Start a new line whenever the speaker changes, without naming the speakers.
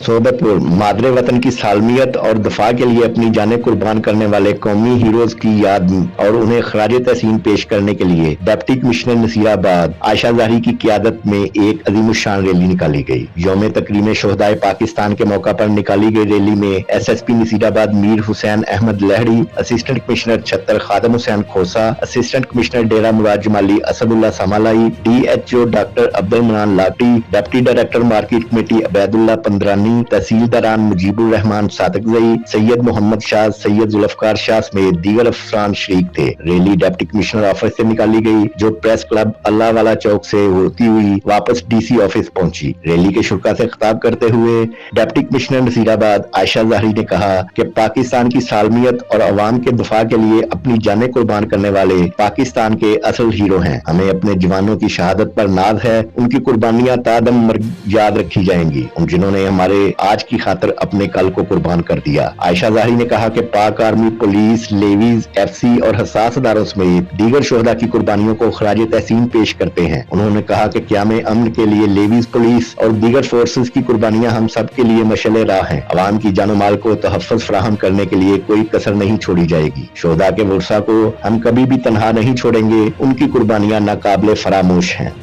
सोबतपुर मादरे वतन की सालमियत और दफा के लिए अपनी जानें कुर्बान करने वाले कौमी हीरोज की याद और उन्हें खराज तहसीन पेश करने के लिए डिप्टी कमिश्नर नसीराबाद आयशा ज़ाहरी की क़ियादत में एक अज़ीमुश्शान रैली निकाली गई। यौम तकरीम शोहदाए पाकिस्तान के मौका पर निकाली गई रैली में SSP Nasirabad Mir Hussain Ahmed Lehri, assistant commissioner Chhattar Khadim Hussain Khosa, assistant commissioner Dera Murad Jamali Asadullah Samalai, DHO doctor Abdul Manan Lati, deputy director market committee Obaidullah Pandrani, तहसीलदारान मुजीबुर रहमान सादकजई, सैयद मोहम्मद शाह, सैयद जुल्फकार शाह समेत दीगर अफसरान शरीक थे। रैली डिप्टी कमिश्नर ऑफिस से निकाली गई, जो प्रेस क्लब अल्लाह वाला चौक से होती हुई वापस DC ऑफिस पहुंची। रैली के शुरा से खिताब करते हुए डिप्टी कमिश्नर नसीराबाद आयशा ज़ाहरी ने कहा कि पाकिस्तान की सालमियत और अवाम के दफा के लिए अपनी जानें कुर्बान करने वाले पाकिस्तान के असल हीरो हैं। हमें अपने जवानों की शहादत पर नाज है। उनकी कुर्बानियां तादम याद रखी जाएंगी, जिन्होंने हमारे आज की खातिर अपने कल को कुर्बान कर दिया। आयशा ज़ाहरी ने कहा कि पाक आर्मी, पुलिस, लेवीज, FC और हसास अदारों समेत दीगर शोहदा की कुर्बानियों को खराज तहसीन पेश करते हैं। उन्होंने कहा कि क़याम अमन के लिए लेवीज, पुलिस और दीगर फोर्सेस की कुर्बानियां हम सब के लिए मशअल राह हैं। अवाम की जान माल को तहफ़्फ़ुज़ फराहम करने के लिए कोई कसर नहीं छोड़ी जाएगी। शोहदा के वर्सा को हम कभी भी तनहा नहीं छोड़ेंगे। उनकी कुर्बानियां नाकाबिले फरामोश हैं।